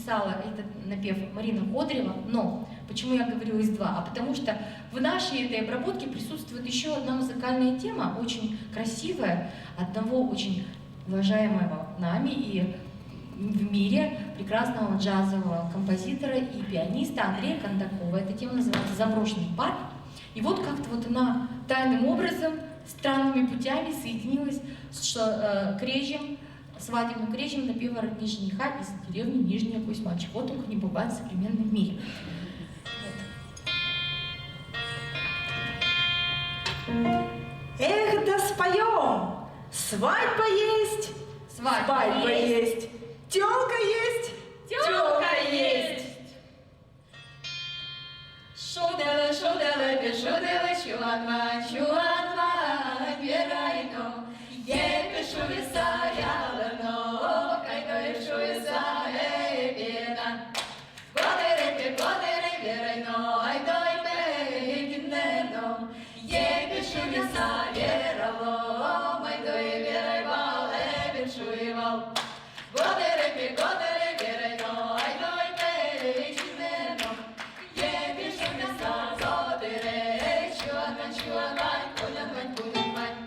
написала этот напев Марина Ходрева, но почему я говорила из два? А потому что в нашей этой обработке присутствует еще одна музыкальная тема, очень красивая, одного очень уважаемого нами и в мире прекрасного джазового композитора и пианиста Андрея Кондакова. Эта тема называется «Заброшенный парк». И вот как-то вот она тайным образом, странными путями соединилась с крежем, свадебным крежем напева «Родни жениха» из деревни Нижняя Кузьма. Чего только не бывает в современном мире. Эх, да споем! Свадьба есть, свадьба есть, тёлка есть, тёлка есть. Шудела, чуанва, верайно, епишу висарялано, кайдоешу висаребена. Годере, верайно, айдой бегинено, епишу висарелало, майдой верайвал, эбишу ивал. Годере, верайно, айдой бегинено, епишу висарелало, чуанвань, кунянвань.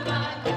Bye.